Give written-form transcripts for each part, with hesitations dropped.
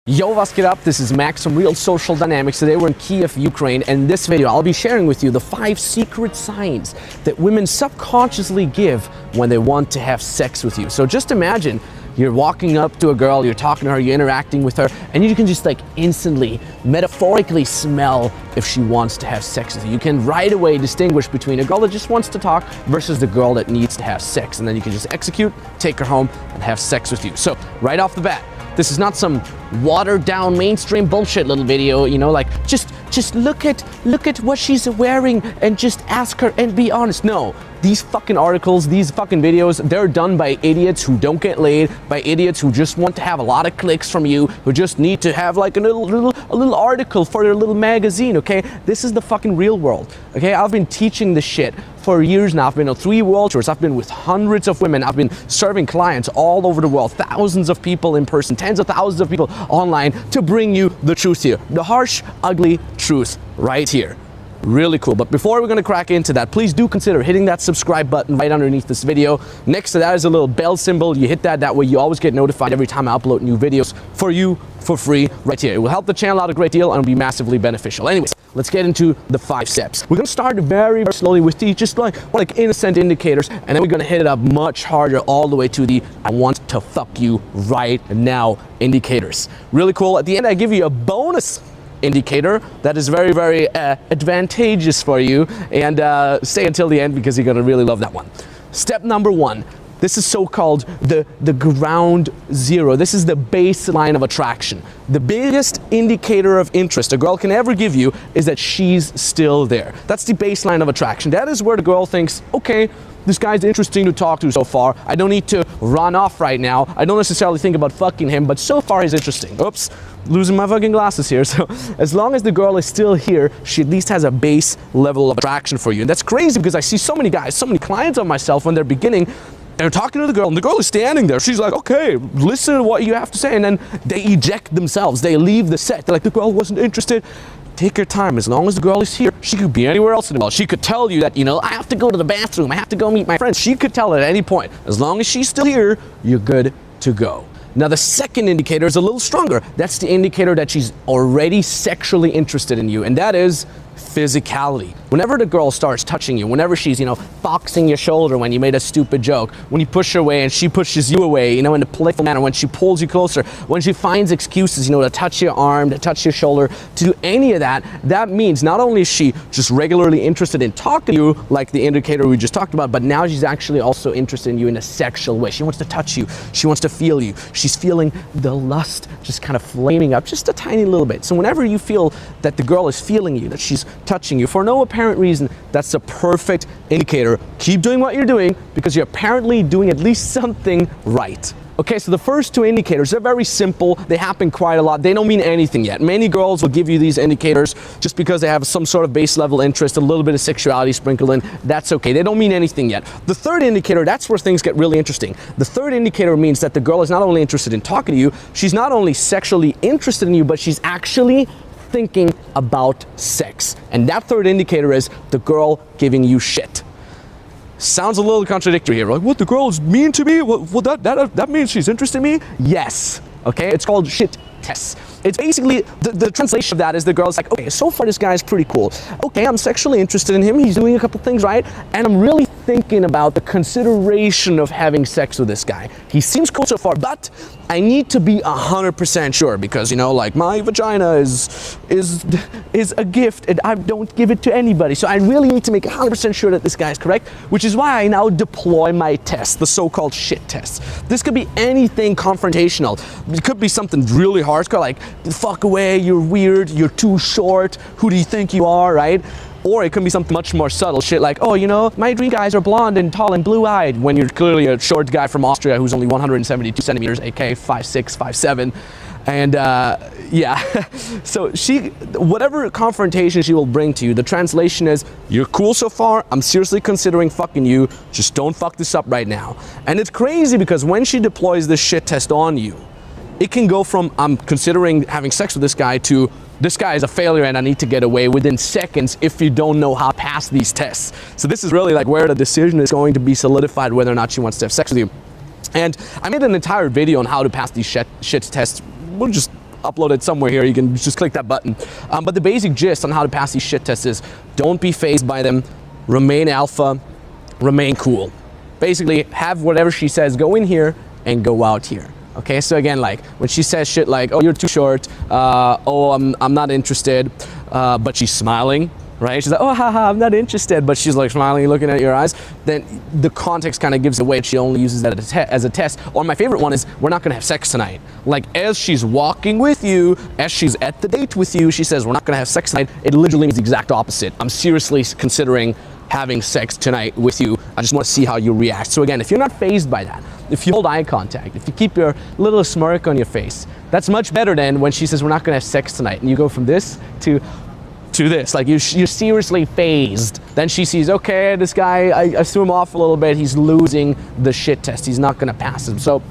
Yo, what's get up? This is Max from Real Social Dynamics. Today we're in Kiev, Ukraine, and in this video I'll be sharing with you the 5 secret signs that women subconsciously give when they want to have sex with you. So just imagine you're walking up to a girl, you're talking to her, you're interacting with her, and you can just like instantly, metaphorically smell if she wants to have sex with you. You can right away distinguish between a girl that just wants to talk versus the girl that needs to have sex, and then you can just execute, take her home, and have sex with you. So right off the bat, this is not some watered down mainstream bullshit little video, you know, like just look at what she's wearing and just ask her and be honest. No, these fucking articles, these fucking videos, they're done by idiots who don't get laid, by idiots who just want to have a lot of clicks from you, who just need to have like a little article for their little magazine, okay? This is the fucking real world, okay? I've been teaching this shit for years now. I've been on 3 world tours. I've been with hundreds of women. I've been serving clients all over the world, thousands of people in person, tens of thousands of people online, to bring you the truth here. The harsh, ugly truth right here. Really cool. But before we're going to crack into that, please do consider hitting that subscribe button right underneath this video. Next to that is a little bell symbol. You hit that, that way you always get notified every time I upload new videos for you for free right here. It will help the channel out a great deal and be massively beneficial. Anyways, let's get into the 5 steps. We're going to start very, very slowly with these just like innocent indicators, and then we're going to hit it up much harder all the way to the I want to fuck you right now indicators. Really cool. At the end, I give you a bonus indicator that is very, very advantageous for you, and stay until the end because you're going to really love that one. Step number 1. This is so-called the ground zero. This is the baseline of attraction. The biggest indicator of interest a girl can ever give you is that she's still there. That's the baseline of attraction. That is where the girl thinks, okay, this guy's interesting to talk to so far. I don't need to run off right now. I don't necessarily think about fucking him, but so far he's interesting. Oops, losing my fucking glasses here. So as long as the girl is still here, she at least has a base level of attraction for you. And that's crazy because I see so many guys, so many clients of myself when they're beginning, they're talking to the girl and the girl is standing there. She's like, okay, listen to what you have to say. And then they eject themselves. They leave the set. They're like, the girl wasn't interested. Take your time. As long as the girl is here, she could be anywhere else in the world. She could tell you that, you know, I have to go to the bathroom. I have to go meet my friends. She could tell at any point. As long as she's still here, you're good to go. Now, the second indicator is a little stronger. That's the indicator that she's already sexually interested in you, and that is physicality. Whenever the girl starts touching you, whenever she's, you know, boxing your shoulder when you made a stupid joke, when you push her away and she pushes you away, you know, in a playful manner, when she pulls you closer, when she finds excuses, you know, to touch your arm, to touch your shoulder, to do any of that, that means not only is she just regularly interested in talking to you, like the indicator we just talked about, but now she's actually also interested in you in a sexual way. She wants to touch you. She wants to feel you. She's feeling the lust just kind of flaming up just a tiny little bit. So whenever you feel that the girl is feeling you, that she's touching you for no apparent reason, that's a perfect indicator. Keep doing what you're doing because you're apparently doing at least something right. Okay, so the first 2 indicators, they're very simple. They happen quite a lot. They don't mean anything yet. Many girls will give you these indicators just because they have some sort of base level interest, a little bit of sexuality sprinkled in. That's okay. They don't mean anything yet. The 3rd indicator, that's where things get really interesting. The 3rd indicator means that the girl is not only interested in talking to you, she's not only sexually interested in you, but she's actually thinking about sex. And that 3rd indicator is the girl giving you shit. Sounds a little contradictory here. Like, what, the girl is mean to me? That means she's interested in me? Yes. Okay, it's called shit tests. It's basically, the translation of that is the girl's like, okay, so far this guy's pretty cool. Okay, I'm sexually interested in him. He's doing a couple things right. And I'm really thinking about the consideration of having sex with this guy. He seems cool so far, but I need to be 100% sure because, you know, like my vagina is a gift and I don't give it to anybody. So I really need to make 100% sure that this guy is correct, which is why I now deploy my tests, the so-called shit tests. This could be anything confrontational. It could be something really hardcore, like, fuck away, you're weird, you're too short, who do you think you are, right? Or it can be something much more subtle, shit like, oh, you know, my dream guys are blonde and tall and blue-eyed, when you're clearly a short guy from Austria who's only 172 centimeters, aka 5'6", 5'7". And yeah, so whatever confrontation she will bring to you, the translation is, you're cool so far, I'm seriously considering fucking you, just don't fuck this up right now. And it's crazy because when she deploys this shit test on you, it can go from, I'm considering having sex with this guy, to, this guy is a failure and I need to get away within seconds if you don't know how to pass these tests. So this is really like where the decision is going to be solidified whether or not she wants to have sex with you. And I made an entire video on how to pass these shit tests. We'll just upload it somewhere here. You can just click that button. But the basic gist on how to pass these shit tests is don't be fazed by them, remain alpha, remain cool. Basically, have whatever she says go in here and go out here. Okay, so again, like when she says shit like, oh, you're too short, oh, I'm not interested, but she's smiling, right? She's like, oh, haha, I'm not interested, but she's like smiling, looking at your eyes. Then the context kind of gives away. She only uses that as a test. Or my favorite one is, we're not gonna have sex tonight. Like as she's walking with you, as she's at the date with you, she says, we're not gonna have sex tonight. It literally means the exact opposite. I'm seriously considering having sex tonight with you. I just want to see how you react. So again, if you're not fazed by that, if you hold eye contact, if you keep your little smirk on your face, that's much better than when she says we're not gonna have sex tonight and you go from this to this. Like you're seriously phased. Then she sees, okay, this guy, I threw him off a little bit, he's losing the shit test, he's not gonna pass him. So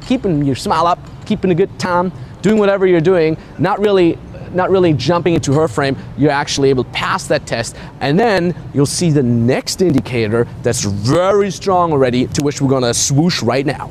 keeping your smile up, keeping a good time, doing whatever you're doing, not really jumping into her frame, you're actually able to pass that test, and then you'll see the next indicator that's very strong already, to which we're gonna swoosh right now.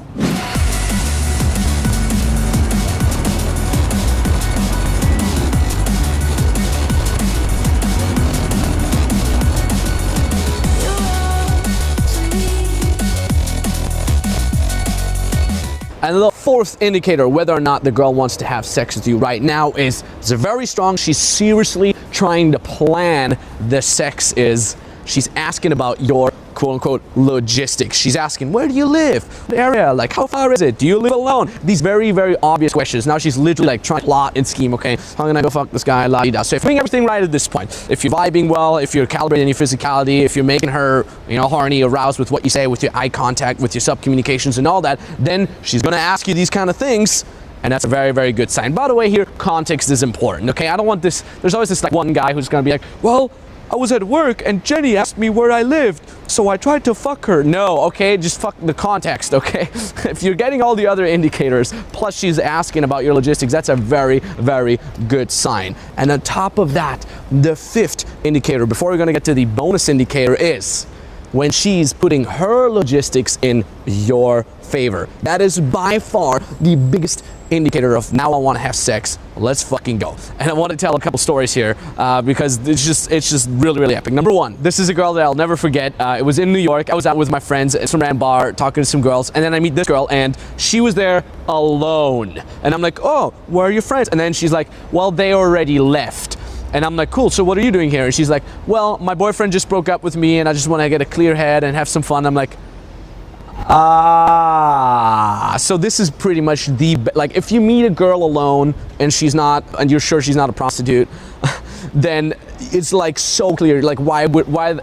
And the fourth indicator, whether or not the girl wants to have sex with you right now, is very strong. She's seriously trying to plan the sex is. She's asking about your quote-unquote logistics. She's asking, where do you live? What area? Like, how far is it? Do you live alone? These very, very obvious questions. Now she's literally like trying to plot and scheme, okay, how can I go fuck this guy? La-di-da. So if you're doing everything right at this point, if you're vibing well, if you're calibrating your physicality, if you're making her, you know, horny, aroused with what you say, with your eye contact, with your sub-communications and all that, then she's gonna ask you these kind of things. And that's a very, very good sign. By the way, here, context is important, okay? I don't want this, there's always this like one guy who's gonna be like, well, I was at work and Jenny asked me where I lived, so I tried to fuck her. No, okay, just fuck the context, okay? If you're getting all the other indicators, plus she's asking about your logistics, that's a very, very good sign. And on top of that, the fifth indicator, before we're gonna get to the bonus indicator, is when she's putting her logistics in your favor. That is by far the biggest indicator of now I want to have sex, let's fucking go. And I want to tell a couple stories here because it's just really, really epic. Number one, this is a girl that I'll never forget. It was in New York. I was out with my friends at some random bar talking to some girls, and then I meet this girl and she was there alone. And I'm like, oh, where are your friends? And then she's like, well, they already left. And I'm like, cool, so what are you doing here? And she's like, well, my boyfriend just broke up with me and I just want to get a clear head and have some fun. I'm like, so this is pretty much the, like, if you meet a girl alone and she's not, and you're sure she's not a prostitute, then it's like so clear, like why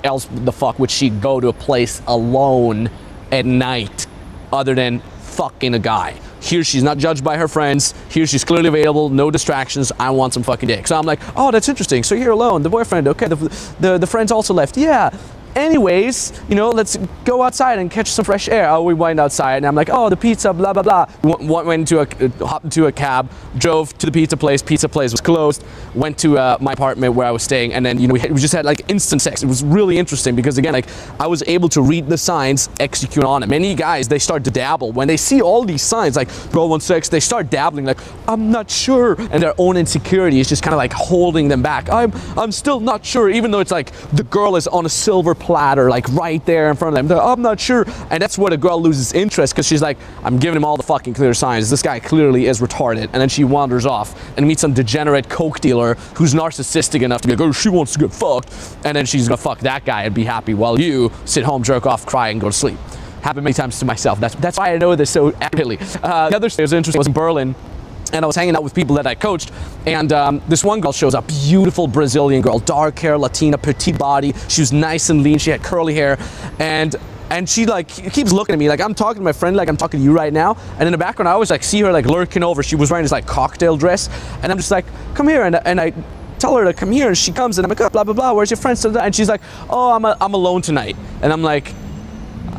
else the fuck would she go to a place alone at night other than fucking a guy? Here she's not judged by her friends, here she's clearly available, no distractions, I want some fucking dick. So I'm like, oh, that's interesting, so you're alone, the boyfriend, okay, the friends also left, yeah. Anyways, you know, let's go outside and catch some fresh air. Oh, we went outside and I'm like, oh, the pizza, blah, blah, blah. Hopped into a cab, drove to the pizza place was closed, went to my apartment where I was staying, and then, you know, we just had like instant sex. It was really interesting because, again, like, I was able to read the signs, execute on it. Many guys, they start to dabble. When they see all these signs, like, girl wants sex, they start dabbling, like, I'm not sure. And their own insecurity is just kind of like holding them back. I'm still not sure, even though it's like the girl is on a silver platter, like right there in front of them. I'm not sure. And that's where the girl loses interest because she's like, I'm giving him all the fucking clear signs. This guy clearly is retarded. And then she wanders off and meets some degenerate coke dealer who's narcissistic enough to be like, oh, she wants to get fucked. And then she's gonna fuck that guy and be happy while you sit home, jerk off, cry, and go to sleep. Happened many times to myself. That's why I know this so accurately. The other thing that was interesting was in Berlin. And I was hanging out with people that I coached, and this one girl shows up, beautiful Brazilian girl, dark hair, Latina, petite body. She was nice and lean, she had curly hair, and she like keeps looking at me like I'm talking to my friend, like I'm talking to you right now. And in the background, I always like see her like lurking over. She was wearing this like cocktail dress, and I'm just like, come here, and I tell her to come here, and she comes, and I'm like, oh, blah blah blah, where's your friend? And she's like, oh, I'm alone tonight, and I'm like,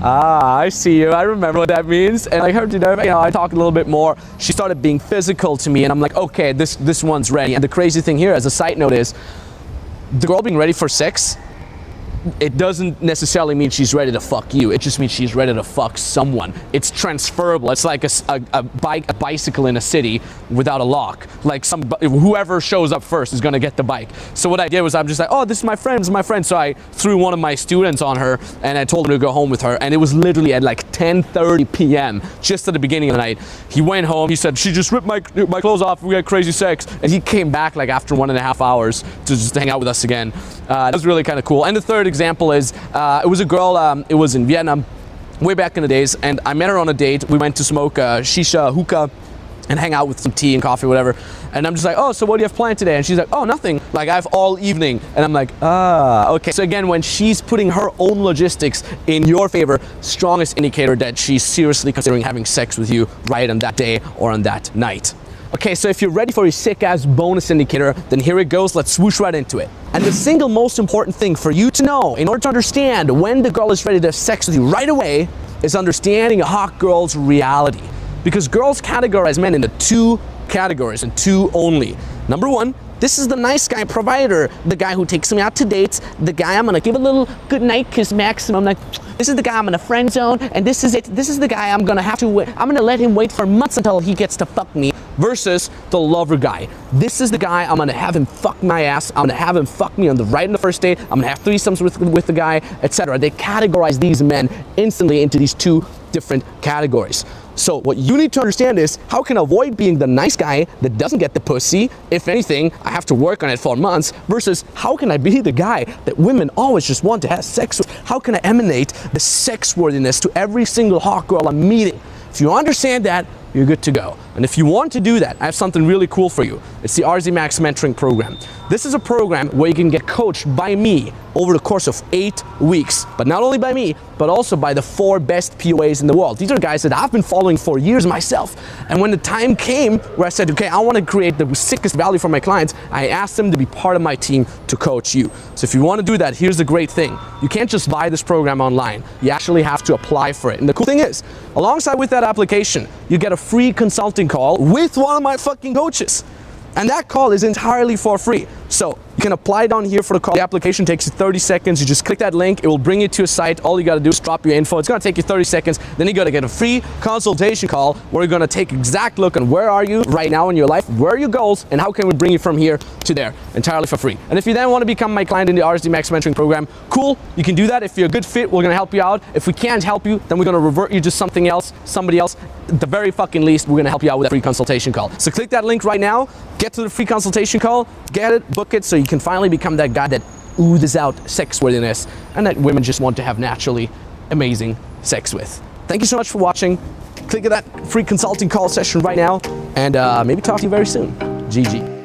ah, I see you. I remember what that means. And I heard, you know, I talked a little bit more. She started being physical to me, and I'm like, okay, this one's ready. And the crazy thing here, as a side note, is the girl being ready for sex it doesn't necessarily mean she's ready to fuck you. It just means she's ready to fuck someone. It's transferable. It's like a bicycle in a city without a lock. Like whoever shows up first is gonna get the bike. So what I did was I'm just like, oh, this is my friend, this is my friend. So I threw one of my students on her and I told him to go home with her. And it was literally at like 10:30 p.m. just at the beginning of the night. He went home, he said, she just ripped my clothes off, we had crazy sex. And he came back like after 1.5 hours to just hang out with us again. That was really kind of cool. And the third example is, it was a girl, it was in Vietnam, way back in the days, and I met her on a date. We went to smoke shisha, hookah, and hang out with some tea and coffee, whatever. And I'm just like, oh, so what do you have planned today? And she's like, oh, nothing. Like, I have all evening. And I'm like, okay. So again, when she's putting her own logistics in your favor, strongest indicator that she's seriously considering having sex with you right on that day or on that night. Okay, so if you're ready for a sick-ass bonus indicator, then here it goes. Let's swoosh right into it. And the single most important thing for you to know in order to understand when the girl is ready to have sex with you right away is understanding a hot girl's reality. Because girls categorize men into two categories and two only. Number one, this is the nice guy provider, the guy who takes me out to dates, the guy I'm gonna give a little good night kiss maximum, like, this is the guy I'm gonna friend zone, and this is it. This is the guy I'm gonna let him wait for months until he gets to fuck me, versus the lover guy. This is the guy I'm gonna have him fuck my ass, I'm gonna have him fuck me on the first date, I'm gonna have threesomes with the guy, etc. They categorize these men instantly into these two different categories. So what you need to understand is how can I avoid being the nice guy that doesn't get the pussy? If anything, I have to work on it for months, versus how can I be the guy that women always just want to have sex with? How can I emanate the sex worthiness to every single hot girl I'm meeting? If you understand that, you're good to go. And if you want to do that, I have something really cool for you. It's the RZ Max Mentoring Program. This is a program where you can get coached by me over the course of 8 weeks. But not only by me, but also by the 4 best POAs in the world. These are guys that I've been following for years myself. And when the time came where I said, okay, I want to create the sickest value for my clients, I asked them to be part of my team to coach you. So if you want to do that, here's the great thing. You can't just buy this program online. You actually have to apply for it. And the cool thing is, alongside with that application, you get a free consulting call with one of my fucking coaches. And that call is entirely for free. So you can apply down here for the call. The application takes you 30 seconds. You just click that link. It will bring you to a site. All you got to do is drop your info. It's going to take you 30 seconds. Then you got to get a free consultation call where you're going to take exact look on where are you right now in your life, where are your goals, and how can we bring you from here to there entirely for free. And if you then want to become my client in the RSD Max Mentoring Program, cool, you can do that. If you're a good fit, we're going to help you out. If we can't help you, then we're going to revert you to something else, somebody else. At the very fucking least, we're going to help you out with a free consultation call. So click that link right now, get to the free consultation call, get it, book it, so you can finally become that guy that oozes out sex worthiness and that women just want to have naturally amazing sex with. Thank you so much for watching. Click that free consulting call session right now, and maybe talk to you very soon. GG.